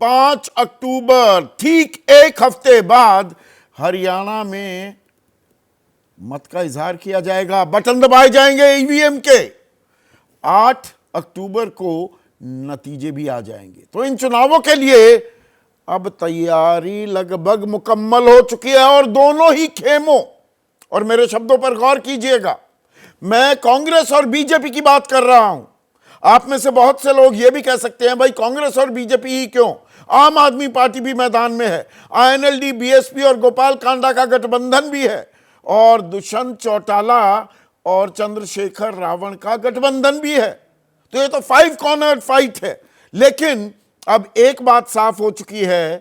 5 अक्टूबर, ठीक एक हफ्ते बाद हरियाणा में मत का इजहार किया जाएगा, बटन दबाए जाएंगे ईवीएम के। 8 अक्टूबर को नतीजे भी आ जाएंगे। तो इन चुनावों के लिए अब तैयारी लगभग मुकम्मल हो चुकी है और दोनों ही खेमों, और मेरे शब्दों पर गौर कीजिएगा, मैं कांग्रेस और बीजेपी की बात कर रहा हूं। आप में से बहुत से लोग यह भी कह सकते हैं भाई कांग्रेस और बीजेपी ही क्यों, आम आदमी पार्टी भी मैदान में है, आईएनएलडी, बीएसपी और गोपाल कांडा का गठबंधन भी है, और दुष्यंत चौटाला और चंद्रशेखर रावण का गठबंधन भी है। तो ये तो 5 कॉर्नर फाइट है। लेकिन अब एक बात साफ हो चुकी है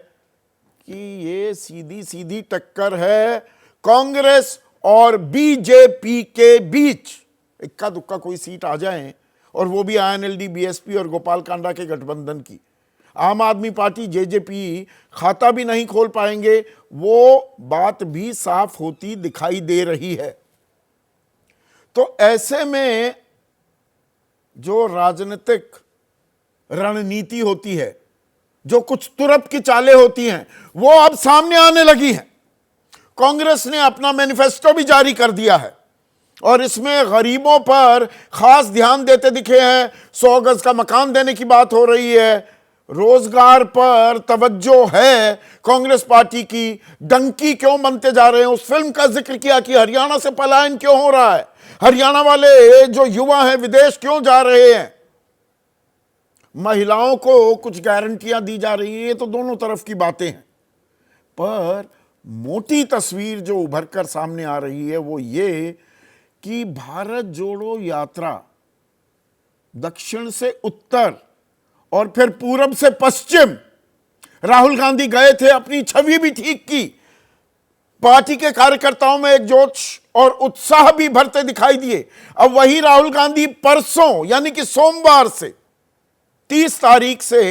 कि ये सीधी सीधी टक्कर है कांग्रेस और बीजेपी के बीच। इक्का दुक्का कोई सीट आ जाए, और वो भी आईएनएलडी, बीएसपी और गोपाल कांडा के गठबंधन की। आम आदमी पार्टी, जेजेपी खाता भी नहीं खोल पाएंगे, वो बात भी साफ होती दिखाई दे रही है। तो ऐसे में जो राजनीतिक रणनीति होती है, जो कुछ तुरप की चालें होती हैं, वो अब सामने आने लगी हैं। कांग्रेस ने अपना मैनिफेस्टो भी जारी कर दिया है और इसमें गरीबों पर खास ध्यान देते दिखे हैं। 100 गज का मकान देने की बात हो रही है, रोजगार पर तवज्जो है कांग्रेस पार्टी की। डंकी क्यों बनते जा रहे हैं, उस फिल्म का जिक्र किया कि हरियाणा से पलायन क्यों हो रहा है, हरियाणा वाले जो युवा हैं विदेश क्यों जा रहे हैं, महिलाओं को कुछ गारंटियां दी जा रही है। ये तो दोनों तरफ की बातें हैं, पर मोटी तस्वीर जो उभर कर सामने आ रही है वो ये कि भारत जोड़ो यात्रा दक्षिण से उत्तर और फिर पूरब से पश्चिम, राहुल गांधी गए थे, अपनी छवि भी ठीक की, पार्टी के कार्यकर्ताओं में एक जोश और उत्साह भी भरते दिखाई दिए। अब वही राहुल गांधी परसों यानी कि सोमवार से 30 तारीख से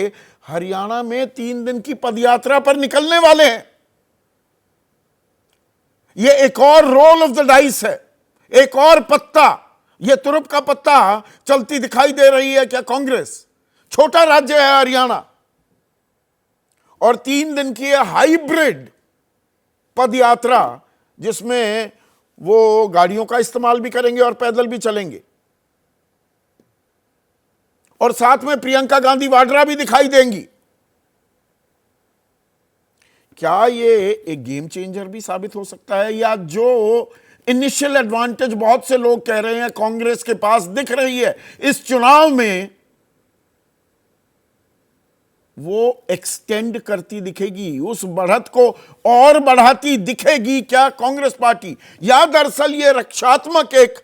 हरियाणा में 3 दिन की पदयात्रा पर निकलने वाले हैं। यह एक और रोल ऑफ द डाइस है, एक और पत्ता, यह तुरुप का पत्ता चलती दिखाई दे रही है क्या कांग्रेस। छोटा राज्य है हरियाणा, और 3 दिन की हाइब्रिड पदयात्रा जिसमें वो गाड़ियों का इस्तेमाल भी करेंगे और पैदल भी चलेंगे, और साथ में प्रियंका गांधी वाड्रा भी दिखाई देंगी। क्या ये एक गेम चेंजर भी साबित हो सकता है, या जो इनिशियल एडवांटेज बहुत से लोग कह रहे हैं कांग्रेस के पास दिख रही है इस चुनाव में, वो एक्सटेंड करती दिखेगी, उस बढ़त को और बढ़ाती दिखेगी क्या कांग्रेस पार्टी, या दरअसल ये रक्षात्मक एक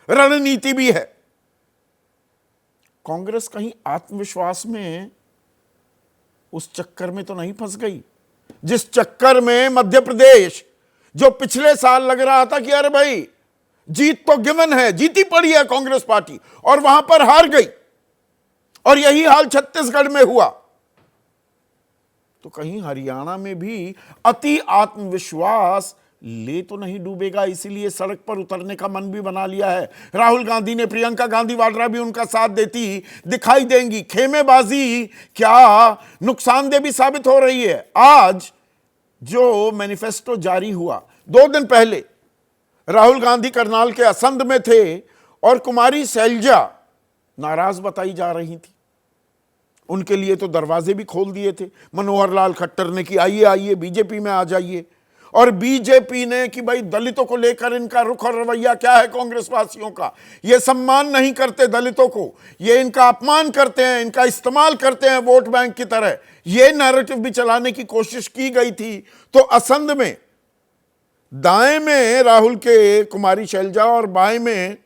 रणनीति भी है। कांग्रेस कहीं आत्मविश्वास में उस चक्कर में तो नहीं फंस गई जिस चक्कर में मध्य प्रदेश, जो पिछले साल लग रहा था कि अरे भाई जीत तो गिवन है, जीती पड़ी है कांग्रेस पार्टी, और वहां पर हार गई, और यही हाल छत्तीसगढ़ में हुआ। तो कहीं हरियाणा में भी अति आत्मविश्वास ले तो नहीं डूबेगा, इसीलिए सड़क पर उतरने का मन भी बना लिया है। राहुल गांधी ने, प्रियंका गांधी वाड्रा भी उनका साथ देती दिखाई देंगी। खेमेबाजी क्या नुकसानदेह भी साबित हो रही है। आज जो मैनिफेस्टो जारी हुआ, 2 दिन पहले राहुल गांधी करनाल के असंध में थे और कुमारी शैलजा नाराज बताई जा रही थी। उनके लिए तो दरवाजे भी खोल दिए थे मनोहर लाल खट्टर ने कि आइए आइए बीजेपी में आ जाइए, और बीजेपी ने कि भाई दलितों को लेकर इनका रुख और रवैया क्या है कांग्रेस वासियों का, ये सम्मान नहीं करते दलितों को, ये इनका अपमान करते हैं, इनका इस्तेमाल करते हैं वोट बैंक की तरह, ये नैरेटिव भी चलाने की कोशिश की गई थी। तो असंध में दाएं में राहुल के कुमारी शैलजा और बाएं में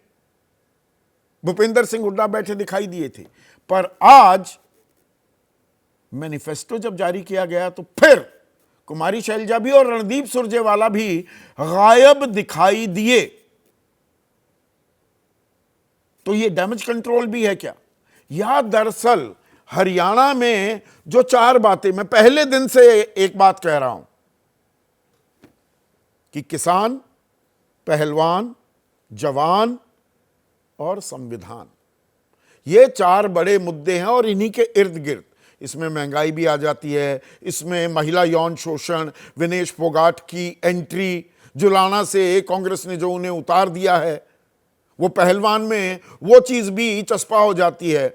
भूपेंद्र सिंह हुड्डा बैठे दिखाई दिए थे। पर आज मैनिफेस्टो जब जारी किया गया तो फिर कुमारी शैलजा भी और रणदीप सुरजेवाला भी गायब दिखाई दिए। तो ये डैमेज कंट्रोल भी है क्या, या दरअसल हरियाणा में जो 4 बातें, मैं पहले दिन से एक बात कह रहा हूं कि किसान, पहलवान, जवान और संविधान, ये 4 बड़े मुद्दे हैं, और इन्हीं के इर्द गिर्द इसमें महंगाई भी आ जाती है, इसमें महिला यौन शोषण, विनेश फोगाट की एंट्री, जुलाना से कांग्रेस ने जो उन्हें उतार दिया है, वो पहलवान में वो चीज भी चस्पा हो जाती है।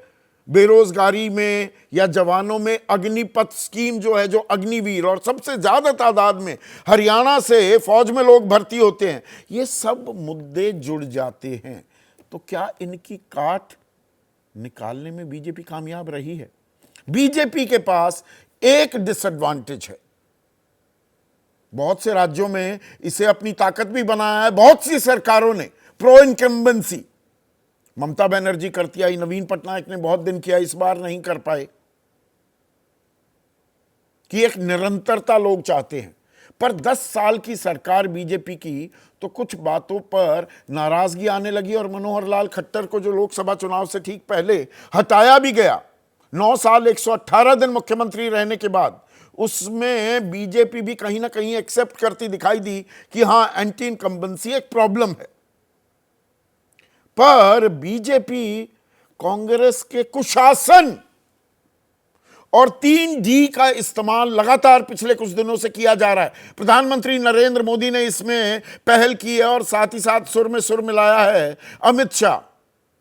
बेरोजगारी में या जवानों में अग्निपथ स्कीम जो है, जो अग्निवीर, और सबसे ज्यादा तादाद में हरियाणा से फौज में लोग भर्ती होते हैं, ये सब मुद्दे जुड़ जाते हैं। तो क्या इनकी काट निकालने में बीजेपी कामयाब रही है? बीजेपी के पास एक डिसएडवांटेज है, बहुत से राज्यों में इसे अपनी ताकत भी बनाया है, बहुत सी सरकारों ने प्रो इनकम्बेंसी, ममता बनर्जी करती आई, नवीन पटनायक ने बहुत दिन किया, इस बार नहीं कर पाए, कि एक निरंतरता लोग चाहते हैं। पर 10 साल की सरकार बीजेपी की, तो कुछ बातों पर नाराजगी आने लगी और मनोहर लाल खट्टर को, जो लोकसभा चुनाव से ठीक पहले हटाया भी गया, 9 साल 118 दिन मुख्यमंत्री रहने के बाद, उसमें बीजेपी भी कहीं ना कहीं एक्सेप्ट करती दिखाई दी कि हां, एंटी इनकम्बेंसी एक प्रॉब्लम है। पर बीजेपी कांग्रेस के कुशासन और 3D का इस्तेमाल लगातार पिछले कुछ दिनों से किया जा रहा है। प्रधानमंत्री नरेंद्र मोदी ने इसमें पहल की है और साथ ही साथ सुर में सुर मिलाया है अमित शाह,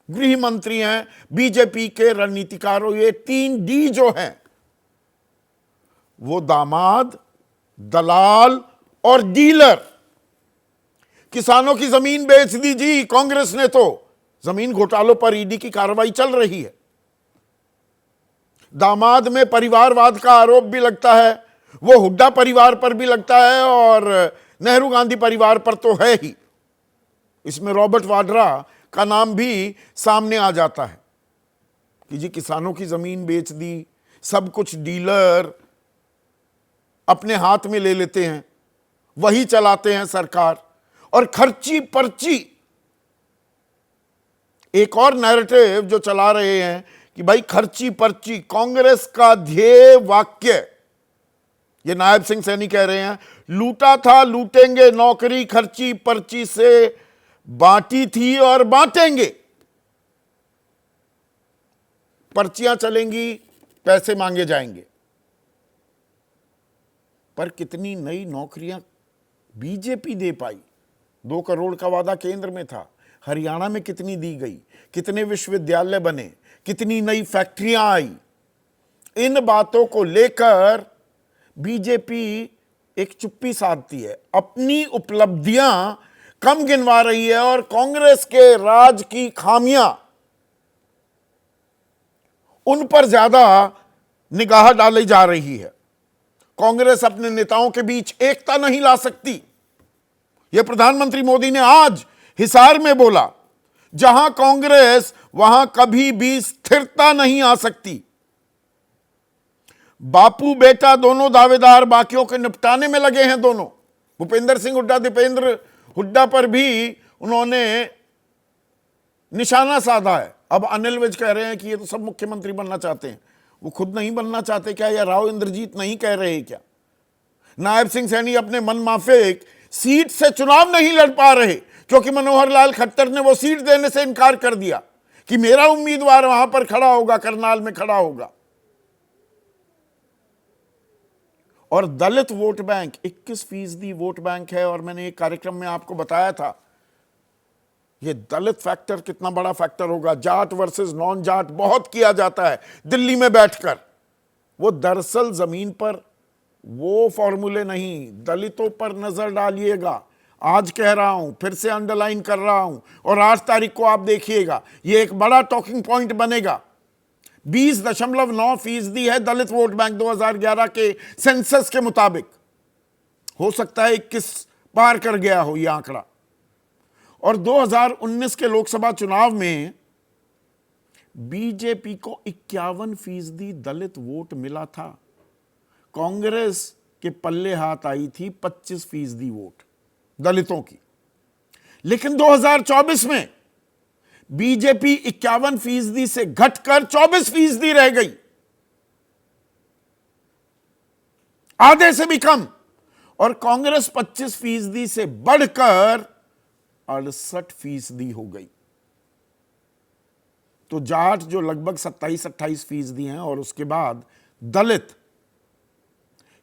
गृह मंत्री हैं, बीजेपी के रणनीतिकारों। ये 3D जो हैं, वो दामाद, दलाल और डीलर। किसानों की जमीन बेच दी जी कांग्रेस ने, तो जमीन घोटालों पर ईडी की कार्रवाई चल रही है। दामाद में परिवारवाद का आरोप भी लगता है, वो हुड्डा परिवार पर भी लगता है और नेहरू गांधी परिवार पर तो है ही। इसमें रॉबर्ट वाड्रा का नाम भी सामने आ जाता है कि जी किसानों की जमीन बेच दी, सब कुछ डीलर अपने हाथ में ले लेते हैं, वही चलाते हैं सरकार, और खर्ची पर्ची एक और नैरेटिव जो चला रहे हैं कि भाई खर्ची पर्ची, कांग्रेस का ध्येय वाक्य, ये नायब सिंह सैनी कह रहे हैं, लूटा था लूटेंगे, नौकरी खर्ची पर्ची से बांटी थी और बांटेंगे। पर्चियां चलेंगी, पैसे मांगे जाएंगे। पर कितनी नई नौकरियां बीजेपी दे पाई? 2 करोड़ का वादा केंद्र में था, हरियाणा में कितनी दी गई? कितने विश्वविद्यालय बने? कितनी नई फैक्ट्रियां आई? इन बातों को लेकर बीजेपी एक चुप्पी साधती है, अपनी उपलब्धियां कम गिनवा रही है और कांग्रेस के राज की खामियां, उन पर ज्यादा निगाह डाली जा रही है। कांग्रेस अपने नेताओं के बीच एकता नहीं ला सकती। यह प्रधानमंत्री मोदी ने आज हिसार में बोला, जहां कांग्रेस वहां कभी भी स्थिरता नहीं आ सकती। बापू बेटा दोनों दावेदार बाकियों के निपटाने में लगे हैं दोनों। भूपेंद्र सिंह हुड्डा, दीपेंद्र हुड्डा पर भी उन्होंने निशाना साधा है। अब अनिल विज कह रहे हैं कि ये तो सब मुख्यमंत्री बनना चाहते हैं, वो खुद नहीं बनना चाहते क्या, या राव इंद्रजीत नहीं कह रहे क्या? नायब सिंह सैनी अपने मन माफिक सीट से चुनाव नहीं लड़ पा रहे क्योंकि मनोहर लाल खट्टर ने वो सीट देने से इनकार कर दिया कि मेरा उम्मीदवार वहां पर खड़ा होगा, करनाल में खड़ा होगा। और दलित वोट बैंक 21% वोट बैंक है, और मैंने एक कार्यक्रम में आपको बताया था ये दलित फैक्टर कितना बड़ा फैक्टर होगा। जाट वर्सेस नॉन जाट बहुत किया जाता है दिल्ली में बैठकर, वो दरअसल जमीन पर वो फॉर्मूले नहीं। दलितों पर नजर डालिएगा, आज कह रहा हूं, फिर से अंडरलाइन कर रहा हूं, और 8 तारीख को आप देखिएगा ये एक बड़ा टॉकिंग पॉइंट बनेगा। 20.9% है दलित वोट बैंक 2011 के सेंसस के मुताबिक। हो सकता है 21 पार कर गया हो यह आंकड़ा। और 2019 के लोकसभा चुनाव में बीजेपी को 51% दलित वोट मिला था। कांग्रेस के पल्ले हाथ आई थी 25% वोट दलितों की। लेकिन 2024 में बीजेपी 51% से घटकर 24% रह गई, आधे से भी कम। और कांग्रेस 25% से बढ़कर 68% हो गई। तो जाट जो लगभग 27-28% हैं, और उसके बाद दलित,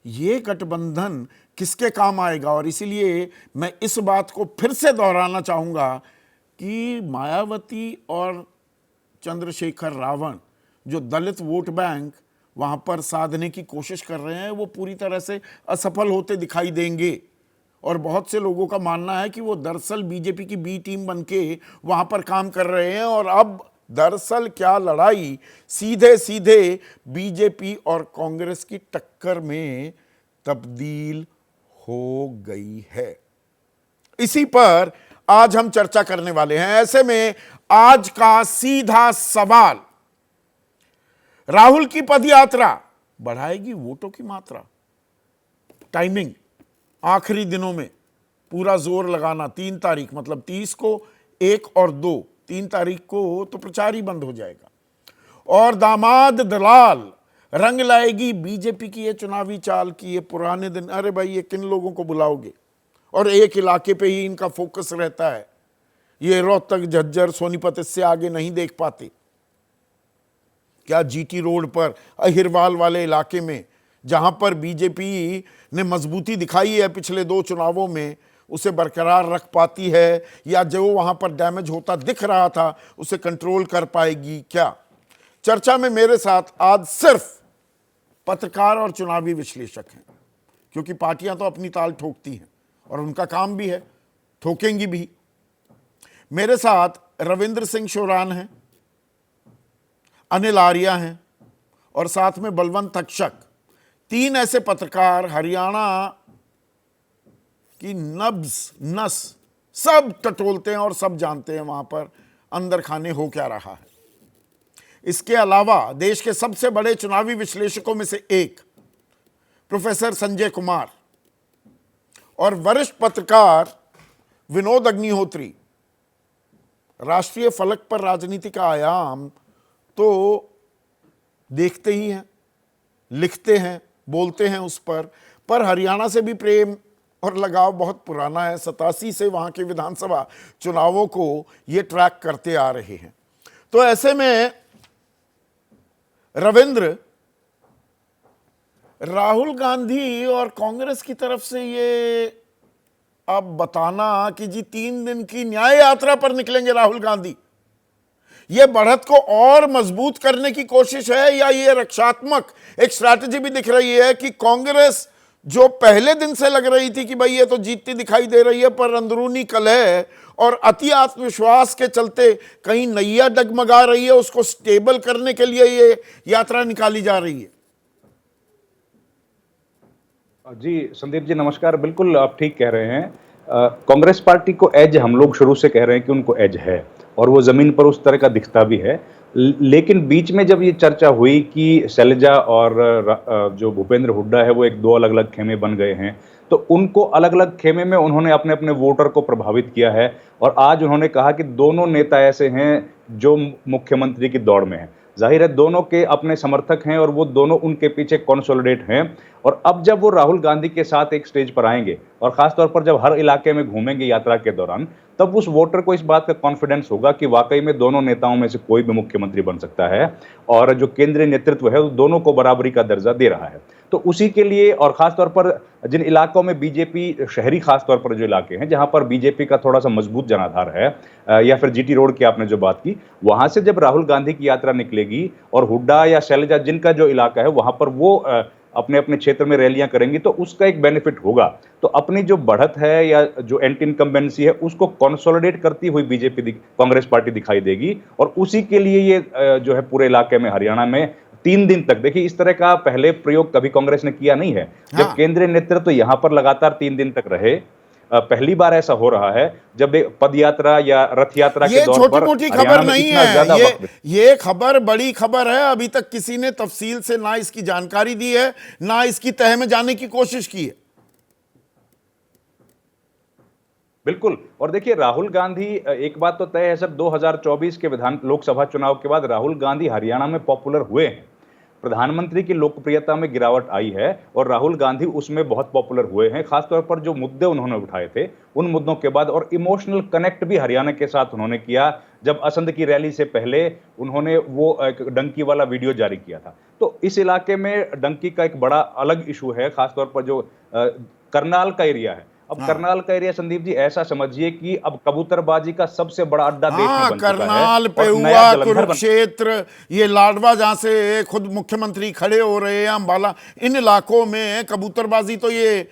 ये गठबंधन किसके काम आएगा। और इसीलिए मैं इस बात को फिर से दोहराना चाहूंगा कि मायावती और चंद्रशेखर रावण जो दलित वोट बैंक वहां पर साधने की कोशिश कर रहे हैं, वो पूरी तरह से असफल होते दिखाई देंगे। और बहुत से लोगों का मानना है कि वो दरअसल बीजेपी की बी टीम बनके वहां पर काम कर रहे हैं। और अब दरअसल क्या लड़ाई सीधे सीधे बीजेपी और कांग्रेस की टक्कर में तब्दील हो गई है। इसी पर आज हम चर्चा करने वाले हैं। ऐसे में आज का सीधा सवाल, राहुल की पदयात्रा बढ़ाएगी वोटों की मात्रा? टाइमिंग आखिरी दिनों में पूरा जोर लगाना, 3 तारीख मतलब 30 को, 1 और 2, 3 तारीख को तो प्रचार ही बंद हो जाएगा। और दामाद दलाल रंग लाएगी बीजेपी की ये चुनावी चाल की ये पुराने दिन। अरे भाई, ये किन लोगों को बुलाओगे? और एक इलाके पे ही इनका फोकस रहता है। ये रोहतक, झज्जर, सोनीपत, इससे आगे नहीं देख पाते क्या? जीटी रोड पर अहिरवाल वाले इलाके में जहां पर बीजेपी ने मजबूती दिखाई है पिछले 2 चुनावों में, उसे बरकरार रख पाती है, या जो वहां पर डैमेज होता दिख रहा था उसे कंट्रोल कर पाएगी क्या? चर्चा में मेरे साथ आज सिर्फ पत्रकार और चुनावी विश्लेषक हैं, क्योंकि पार्टियां तो अपनी ताल ठोकती हैं और उनका काम भी है, ठोकेंगी भी। मेरे साथ रविंद्र सिंह शोरान हैं, अनिल आर्या हैं और साथ में बलवंत अक्षक। 3 ऐसे पत्रकार हरियाणा की नब्ज नस सब टटोलते हैं और सब जानते हैं वहां पर अंदर खाने हो क्या रहा है। इसके अलावा देश के सबसे बड़े चुनावी विश्लेषकों में से एक प्रोफेसर संजय कुमार और वरिष्ठ पत्रकार विनोद अग्निहोत्री। राष्ट्रीय फलक पर राजनीति का आयाम तो देखते ही हैं, लिखते हैं, बोलते हैं उस पर हरियाणा से भी प्रेम और लगाव बहुत पुराना है। 87 से वहां के विधानसभा चुनावों को ये ट्रैक करते आ रहे हैं। तो ऐसे में रविंद्र, राहुल गांधी और कांग्रेस की तरफ से ये अब बताना कि जी 3 दिन की न्याय यात्रा पर निकलेंगे राहुल गांधी, ये बढ़त को और मजबूत करने की कोशिश है, या ये रक्षात्मक एक स्ट्रैटेजी भी दिख रही है कि कांग्रेस जो पहले दिन से लग रही थी कि भाई ये तो जीतती दिखाई दे रही है, पर अंदरूनी कलह और अति आत्मविश्वास के चलते कहीं नैया डगमगा रही है, उसको स्टेबल करने के लिए ये यात्रा निकाली जा रही है। जी संदीप जी नमस्कार। बिल्कुल आप ठीक कह रहे हैं। कांग्रेस पार्टी को एज हम लोग शुरू से कह रहे हैं कि उनको एज है और वो जमीन पर उस तरह का दिखता भी है। लेकिन बीच में जब ये चर्चा हुई कि शैलजा और जो भूपेंद्र हुड्डा है वो 2 अलग अलग खेमे बन गए हैं, तो उनको अलग अलग खेमे में उन्होंने अपने अपने वोटर को प्रभावित किया है। और आज उन्होंने कहा कि दोनों नेता ऐसे हैं जो मुख्यमंत्री की दौड़ में हैं। जाहिर है दोनों के अपने समर्थक हैं और वो दोनों उनके पीछे कंसोलिडेट हैं। और अब जब वो राहुल गांधी के साथ एक स्टेज पर आएंगे और खासतौर पर जब हर इलाके में घूमेंगे यात्रा के दौरान, तब उस वोटर को इस बात का कॉन्फिडेंस होगा कि वाकई में दोनों नेताओं में से कोई भी मुख्यमंत्री बन सकता है और जो केंद्रीय नेतृत्व है वो दोनों को बराबरी का दर्जा दे रहा है। तो उसी के लिए, और खासतौर पर जिन इलाकों में बीजेपी, शहरी खासतौर पर जो इलाके हैं जहां पर बीजेपी का थोड़ा सा मजबूत जनाधार है, या फिर जीटी रोड की आपने जो बात की, वहां से जब राहुल गांधी की यात्रा निकलेगी और हुड्डा या शैलजा जिनका जो इलाका है वहां पर वो अपने अपने क्षेत्र में रैलियां करेंगी, तो उसका एक बेनिफिट होगा। तो अपनी जो बढ़त है या जो एंटी इनकम्बेंसी है उसको कंसोलिडेट करती हुई बीजेपी कांग्रेस पार्टी दिखाई देगी। और उसी के लिए ये जो है पूरे इलाके में, हरियाणा में 3 दिन तक, देखिए इस तरह का पहले प्रयोग कभी कांग्रेस ने किया नहीं है। जब केंद्रीय नेतृत्व यहां पर लगातार 3 दिन तक रहे, पहली बार ऐसा हो रहा है जब पद यात्रा या रथ यात्रा के दौर पर। छोटी मोटी खबर नहीं है, ये खबर बड़ी खबर है। अभी तक किसी ने तफसील से ना इसकी जानकारी दी है, ना इसकी तह में जाने की कोशिश की है। बिल्कुल। और देखिए राहुल गांधी, एक बात तो तय है सर, 2024 के लोकसभा चुनाव के बाद राहुल गांधी हरियाणा में पॉपुलर हुए हैं। प्रधानमंत्री की लोकप्रियता में गिरावट आई है और राहुल गांधी उसमें बहुत पॉपुलर हुए हैं। खासतौर पर जो मुद्दे उन्होंने उठाए थे उन मुद्दों के बाद, और इमोशनल कनेक्ट भी हरियाणा के साथ उन्होंने किया। जब असंध की रैली से पहले उन्होंने वो एक डंकी वाला वीडियो जारी किया था, तो इस इलाके में डंकी का एक बड़ा अलग इशू है, खासतौर पर जो करनाल का एरिया है। अब करनाल का एरिया संदीप जी ऐसा समझिए कि अब कबूतरबाजी का सबसे बड़ा अड्डा देश में हाँ, बन चुका है करनाल पे और नया हुआ, जलंधर बन। कुरुक्षेत्र, ये लाडवा जहां से खुद मुख्यमंत्री खड़े हो रहे हैं, अंबाला, इन इलाकों में कबूतरबाजी तो ये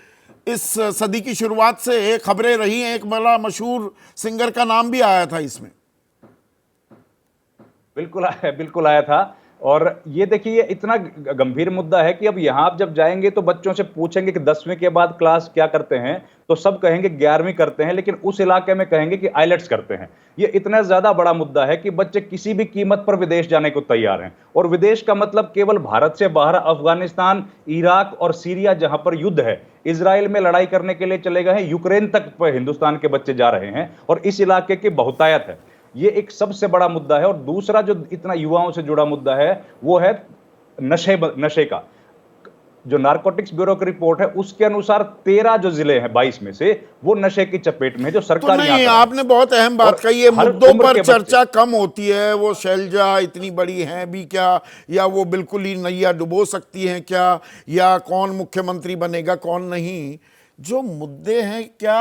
इस सदी की शुरुआत से खबरें रही हैं। एक बड़ा मशहूर सिंगर का नाम भी आया था इसमें। बिल्कुल आया था। और ये देखिए, ये इतना गंभीर मुद्दा है कि अब यहाँ आप जब जाएंगे तो बच्चों से पूछेंगे कि 10वीं के बाद क्लास क्या करते हैं, तो सब कहेंगे 11वीं करते हैं, लेकिन उस इलाके में कहेंगे कि आइलेट्स करते हैं। ये इतना ज्यादा बड़ा मुद्दा है कि बच्चे किसी भी कीमत पर विदेश जाने को तैयार हैं। और विदेश का मतलब केवल भारत से बाहर अफगानिस्तान, इराक और सीरिया जहां पर युद्ध है, इजराइल में लड़ाई करने के लिए चले गए हैं, यूक्रेन तक पर हिंदुस्तान के बच्चे जा रहे हैं और इस इलाके की बहुतायत है। ये एक सबसे बड़ा मुद्दा है। और दूसरा जो इतना युवाओं से जुड़ा मुद्दा है वो है नशे का। जो नारकोटिक्स ब्यूरो की रिपोर्ट है उसके अनुसार 13 जो जिले हैं 22 में से वो नशे की चपेट में है, जो तो सरकारी नहीं, आपने बहुत अहम बात कही है। मुद्दों पर चर्चा कम होती है। वो शैलजा इतनी बड़ी हैं भी क्या, या वो बिल्कुल ही नैया डुबो सकती हैं क्या, या कौन मुख्यमंत्री बनेगा कौन नहीं, जो मुद्दे हैं, क्या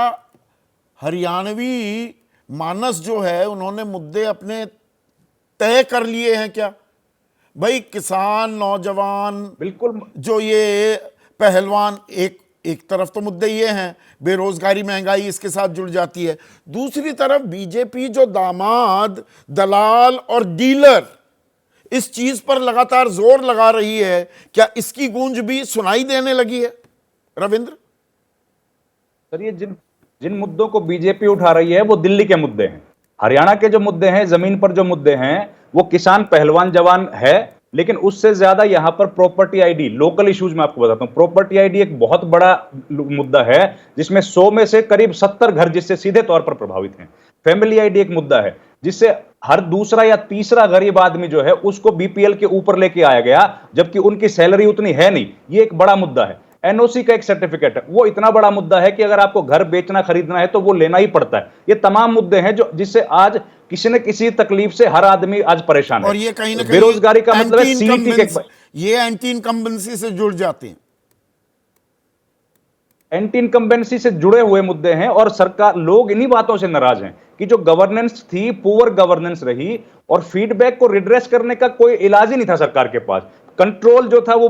हरियाणवी मानस जो है उन्होंने मुद्दे अपने तय कर लिए हैं क्या? भाई किसान, नौजवान, बिल्कुल जो ये पहलवान, एक तरफ तो मुद्दे ये हैं, बेरोजगारी, महंगाई इसके साथ जुड़ जाती है। दूसरी तरफ बीजेपी जो दामाद, दलाल और डीलर इस चीज पर लगातार जोर लगा रही है, क्या इसकी गूंज भी सुनाई देने लगी है रविंद्र? सर, ये जिन मुद्दों को बीजेपी उठा रही है वो दिल्ली के मुद्दे हैं। हरियाणा के जो मुद्दे हैं, जमीन पर जो मुद्दे हैं, वो किसान, पहलवान, जवान है। लेकिन उससे ज्यादा यहां पर प्रॉपर्टी आईडी, लोकल इश्यूज में आपको बताता हूं, प्रॉपर्टी आईडी एक बहुत बड़ा मुद्दा है जिसमें 100 में से करीब 70 घर जिससे सीधे तौर पर प्रभावित हैं। फैमिली आईडी एक मुद्दा है जिससे हर दूसरा या तीसरा गरीब आदमी जो है उसको बीपीएल के ऊपर लेके आया गया, जबकि उनकी सैलरी उतनी है नहीं। ये एक बड़ा मुद्दा है। एनओसी का एक सर्टिफिकेट है, वो इतना बड़ा मुद्दा है कि अगर आपको घर बेचना, खरीदना है तो वो लेना ही पड़ता है। ये तमाम मुद्दे हैं जो जिससे आज किसी न किसी तकलीफ से हर आदमी आज परेशान है। और ये कहीं ना कहीं बेरोजगारी का मतलब है सीईटी के, ये एंटी इनकम्बेंसी से जुड़ जाते हैं। एंटी इनकम्बेंसी से जुड़े हुए मुद्दे हैं और सरकार, लोग इन्हीं बातों से नाराज हैं कि जो गवर्नेंस थी, पुअर गवर्नेंस रही और फीडबैक को रिड्रेस करने का कोई इलाज ही नहीं था सरकार के पास। कंट्रोल जो था वो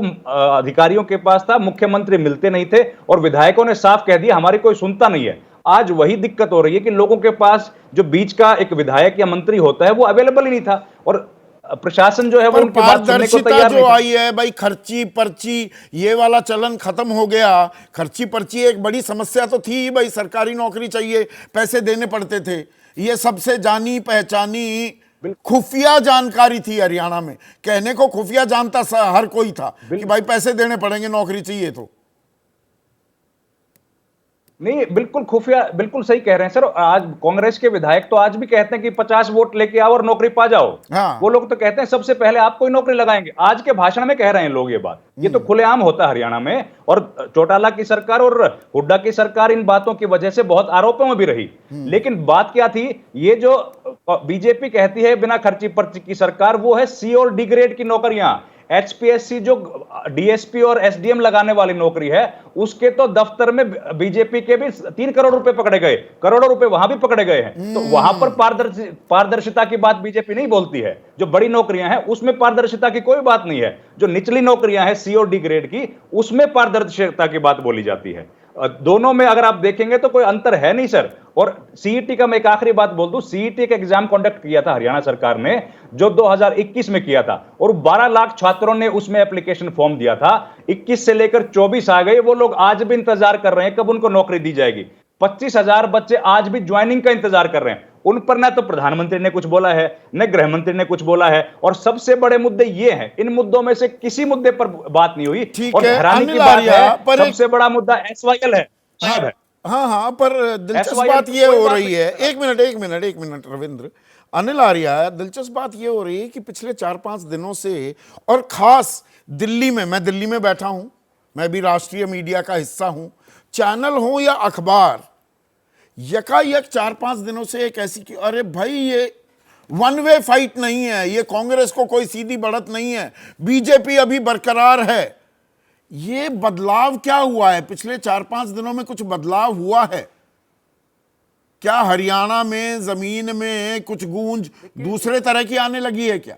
अधिकारियों के पास था, मुख्यमंत्री मिलते नहीं थे और विधायकों ने साफ कह दिया हमारी कोई सुनता नहीं है। आज वही दिक्कत हो रही है कि लोगों के पास जो बीच का एक विधायक या मंत्री होता है वो अवेलेबल ही नहीं था और प्रशासन जो है वो उनकी बात सुनने को तैयार नहीं जो था। आई है भाई, खर्ची पर्ची, ये वाला चलन खत्म हो गया। खर्ची पर्ची एक बड़ी समस्या तो थी भाई, सरकारी नौकरी चाहिए, पैसे देने पड़ते थे। ये सबसे जानी पहचानी खुफिया जानकारी थी हरियाणा में। कहने को खुफिया जानता हर कोई था कि भाई पैसे देने पड़ेंगे, नौकरी चाहिए तो। नहीं, बिल्कुल खुफिया, बिल्कुल सही कह रहे हैं सर। आज कांग्रेस के विधायक तो आज भी कहते हैं कि 50 वोट लेके आओ और नौकरी पा जाओ। हाँ। वो लोग तो कहते हैं सबसे पहले आपको ही नौकरी लगाएंगे। आज के भाषण में कह रहे हैं लोग ये बात। ये तो खुलेआम होता है हरियाणा में। और चौटाला की सरकार और हुड्डा की सरकार इन बातों की वजह से बहुत आरोपों में भी रही। लेकिन बात क्या थी, ये जो बीजेपी कहती है बिना खर्ची पर्ची की सरकार, वो है सी और डी ग्रेड की नौकरियां। एचपीएससी जो डीएसपी और एसडीएम लगाने वाली नौकरी है, उसके तो दफ्तर में बीजेपी के भी 3 करोड़ रुपए पकड़े गए, करोड़ों रुपए वहां भी पकड़े गए हैं। तो वहां पर पारदर्शिता की बात बीजेपी नहीं बोलती है। जो बड़ी नौकरियां हैं उसमें पारदर्शिता की कोई बात नहीं है। जो निचली नौकरियां हैं सी और डी ग्रेड की, उसमें पारदर्शिता की बात बोली जाती है। दोनों में अगर आप देखेंगे तो कोई अंतर है नहीं सर। और सीईटी का मैं एक आखिरी बात बोल दूं, सीईटी का एग्जाम कंडक्ट किया था हरियाणा सरकार ने, जो 2021 में किया था, और 12 लाख छात्रों ने उसमें एप्लीकेशन फॉर्म दिया था। 21 से लेकर 24 आ गए, वो लोग आज भी इंतजार कर रहे हैं कब उनको नौकरी दी जाएगी। 25,000 बच्चे आज भी ज्वाइनिंग का इंतजार कर रहे हैं। उन पर ना तो प्रधानमंत्री ने कुछ बोला है, न गृह मंत्री ने कुछ बोला है। और सबसे बड़े मुद्दे ये हैं, इन मुद्दों में से किसी मुद्दे पर बात नहीं हुई। और हैरानी की बात है, सबसे बड़ा मुद्दा एसवाईएल है। हाँ, पर दिलचस्प बात ये हो रही है, एक मिनट रविंद्र, अनिल आर्या, दिलचस्प बात ये हो रही है कि पिछले 4-5 दिनों से, और खास दिल्ली में, मैं दिल्ली में बैठा हूं, मैं भी राष्ट्रीय मीडिया का हिस्सा हूं, चैनल हो या अखबार, यकायक 4-5 दिनों से एक ऐसी कि अरे भाई ये वन वे फाइट नहीं है, ये कांग्रेस को कोई सीधी बढ़त नहीं है, बीजेपी अभी बरकरार है। ये बदलाव क्या हुआ है? पिछले 4-5 दिनों में कुछ बदलाव हुआ है क्या? हरियाणा में जमीन में कुछ गूंज दूसरे तरह की आने लगी है क्या?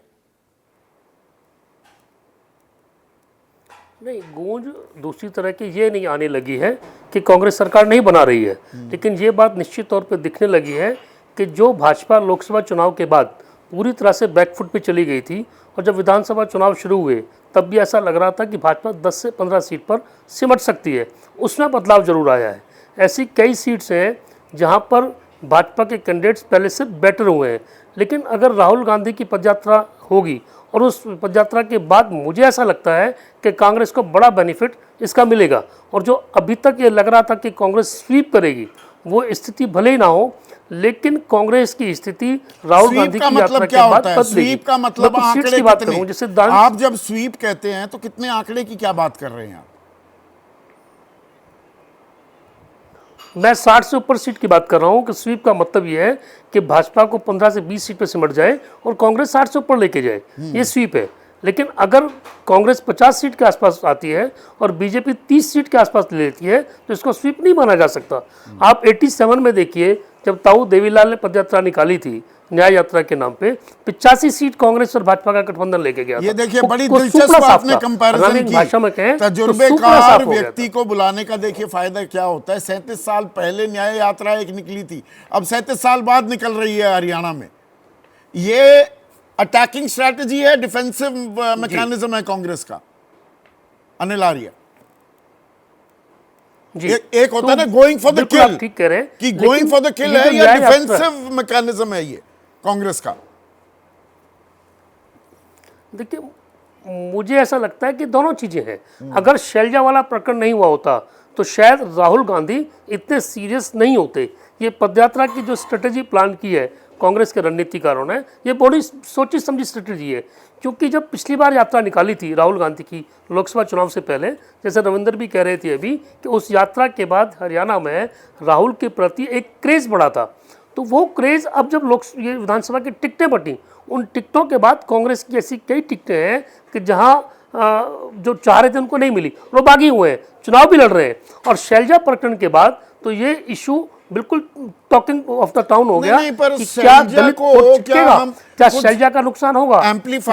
नहीं, गूंज दूसरी तरह की ये नहीं आने लगी है कि कांग्रेस सरकार नहीं बना रही है, लेकिन ये बात निश्चित तौर पे दिखने लगी है कि जो भाजपा लोकसभा चुनाव के बाद पूरी तरह से बैकफुट पे चली गई थी, और जब विधानसभा चुनाव शुरू हुए तब भी ऐसा लग रहा था कि भाजपा 10 से 15 सीट पर सिमट सकती है, उसमें बदलाव जरूर आया है। ऐसी कई सीट्स हैं जहां पर भाजपा के कैंडिडेट्स पहले से बेटर हुए हैं, लेकिन अगर राहुल गांधी की पदयात्रा होगी और उस पदयात्रा के बाद मुझे ऐसा लगता है कि कांग्रेस को बड़ा बेनिफिट इसका मिलेगा। और जो अभी तक ये लग रहा था कि कांग्रेस स्वीप करेगी, वो स्थिति भले ही ना हो, लेकिन कांग्रेस की स्थिति राहुल गांधी की यात्रा के बाद बदलेगी। स्वीप का मतलब आंकड़े की बात कितने? करूं, जैसे आप जब स्वीप कहते हैं तो कितने आंकड़े की क्या बात कर रहे हैं आप? मैं 60 से ऊपर सीट की बात कर रहा हूं कि स्वीप का मतलब यह है कि भाजपा को 15 से 20 सीट पर सिमट जाए और कांग्रेस 60 से ऊपर लेके जाए, ये स्वीप है। लेकिन अगर कांग्रेस 50 सीट के आसपास आती है और बीजेपी 30 सीट के आसपास ले लेती है तो इसको स्वीप नहीं माना जा सकता। आप 87 में देखिए, जब ताऊ देवीलाल ने पदयात्रा निकाली थी न्याय यात्रा के नाम पे, 85 सीट कांग्रेस और भाजपा का गठबंधन लेके गया था। ये देखिए बड़ी दिलचस्प आपने कंपैरिजन की। तजुर्बेकार व्यक्ति को बुलाने का देखिए फायदा क्या होता है। 37 साल पहले न्याय यात्रा एक निकली थी, अब 37 साल बाद निकल रही है हरियाणा में। ये अटैकिंग स्ट्रैटेजी है, डिफेंसिव मैकेनिज्म है कांग्रेस का? अनिल आर्य जी, एक होता है ना गोइंग फॉर द किल, ठीक कह रहे हैं कि गोइंग फॉर द किल है या डिफेंसिव मैकेनिज्म है ये कांग्रेस का? देखिए, मुझे ऐसा लगता है कि दोनों चीजें हैं। अगर शैलजा वाला प्रकरण नहीं हुआ होता तो शायद राहुल गांधी इतने सीरियस नहीं होते। ये पदयात्रा की जो स्ट्रेटेजी प्लान की है कांग्रेस के रणनीतिकारों ने, ये बड़ी सोची समझी स्ट्रेटेजी है। क्योंकि जब पिछली बार यात्रा निकाली थी राहुल गांधी की लोकसभा चुनाव से पहले, जैसे रविंदर भी कह रहे थे अभी, कि उस यात्रा के बाद हरियाणा में राहुल के प्रति एक क्रेज़ बढ़ा था। तो वो क्रेज़ अब जब ये विधानसभा की टिकटें बटी, उन टिकटों के बाद कांग्रेस की ऐसी कई टिकटें हैं कि जहाँ जो चाह रहे थे उनको नहीं मिली, वो बागी हुए हैं, चुनाव भी लड़ रहे हैं। और शैलजा प्रकरण के बाद तो ये इशू बिल्कुल टॉकिंग ऑफ द टाउन हो गया। नहीं, पर कि क्या दलित को क्या शैलजा का नुकसान होगा?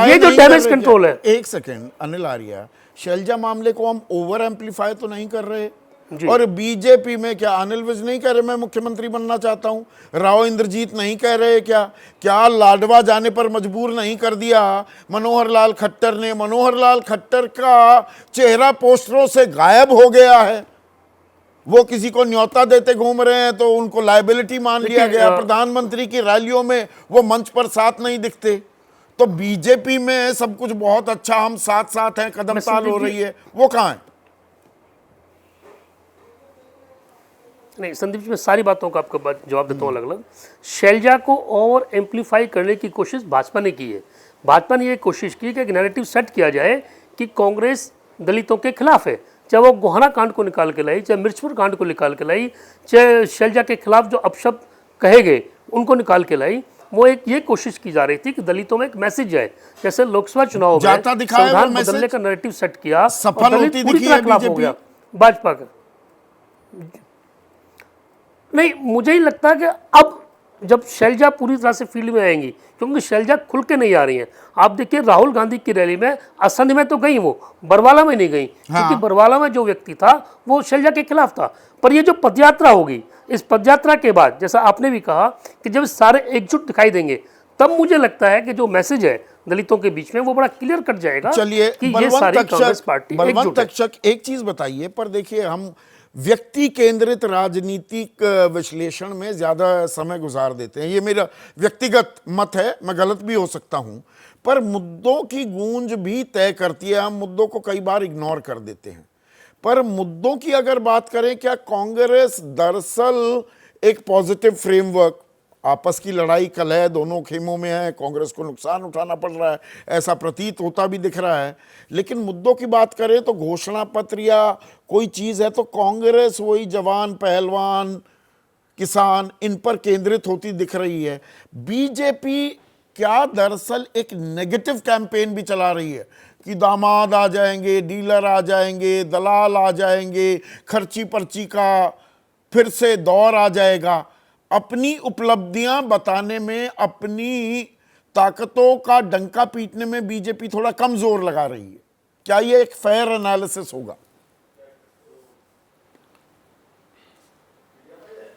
ये जो डैमेज कंट्रोल है। एक सेकेंड अनिल आर्य, शैलजा मामले को हम ओवर एम्पलीफाई तो नहीं कर रहे? और बीजेपी में क्या अनिल विज नहीं कह रहे मैं मुख्यमंत्री बनना चाहता हूं? राव इंद्रजीत नहीं कह रहे क्या लाडवा जाने पर मजबूर नहीं कर दिया मनोहर लाल खट्टर ने? मनोहर लाल खट्टर का चेहरा पोस्टरों से गायब हो गया है, वो किसी को न्योता देते घूम रहे हैं तो उनको लायबिलिटी मान लिया गया। प्रधानमंत्री की रैलियों में वो मंच पर साथ नहीं दिखते। तो बीजेपी में सब कुछ बहुत अच्छा, हम साथ साथ हैं, कदम ताल हो रही है, वो कहां है? नहीं संदीप जी, मैं सारी बातों का आपको जवाब देता हूँ अलग अलग। शैलजा को ओवर एम्पलीफाई करने की कोशिश भाजपा ने की है। भाजपा ने ये कोशिश की कि एक नैरेटिव सेट किया जाए कि कांग्रेस दलितों के खिलाफ है, चाहे वो गोहाना कांड को निकाल के लाई, चाहे मिर्चपुर कांड को निकाल के लाई, चाहे शैलजा के खिलाफ जो अपशब्द कहे गए उनको निकाल के लाई। वो एक ये कोशिश की जा रही थी कि दलितों में एक मैसेज जाए। जैसे लोकसभा चुनाव में संविधान बदलने का नैरेटिव सेट किया, सफल होती दिखी है बीजेपी भाजपा का। नहीं, मुझे ही लगता है कि अब जब शैलजा पूरी तरह से फील्ड में आएंगी, क्योंकि शैलजा खुल के नहीं आ रही हैं। आप देखिए राहुल गांधी की रैली में असंध में तो गई, वो बरवाला में नहीं गई। क्योंकि बरवाला में जो व्यक्ति था वो शैलजा के खिलाफ था। पर ये जो पदयात्रा होगी, इस पदयात्रा के बाद जैसा आपने भी कहा कि जब सारे एकजुट दिखाई देंगे, तब मुझे लगता है कि जो मैसेज है दलितों के बीच में वो बड़ा क्लियर कट जाएगा। चलिए कि ये सारी कांग्रेस पार्टी एकजुट है। एक चीज बताइए, पर देखिए हम व्यक्ति केंद्रित राजनीतिक विश्लेषण में ज्यादा समय गुजार देते हैं, ये मेरा व्यक्तिगत मत है, मैं गलत भी हो सकता हूं, पर मुद्दों की गूंज भी तय करती है। हम मुद्दों को कई बार इग्नोर कर देते हैं, पर मुद्दों की अगर बात करें, क्या कांग्रेस दरअसल एक पॉजिटिव फ्रेमवर्क, आपस की लड़ाई कलह दोनों खेमों में है, कांग्रेस को नुकसान उठाना पड़ रहा है ऐसा प्रतीत होता भी दिख रहा है, लेकिन मुद्दों की बात करें तो घोषणा पत्र या कोई चीज़ है तो कांग्रेस वही जवान पहलवान किसान इन पर केंद्रित होती दिख रही है। बीजेपी क्या दरअसल एक नेगेटिव कैंपेन भी चला रही है कि दामाद आ जाएंगे, डीलर आ जाएंगे, दलाल आ जाएंगे, खर्ची पर्ची का फिर से दौर आ जाएगा। अपनी उपलब्धियां बताने में, अपनी ताकतों का डंका पीटने में बीजेपी थोड़ा कम जोर लगा रही है। क्या ये एक फेयर एनालिसिस होगा?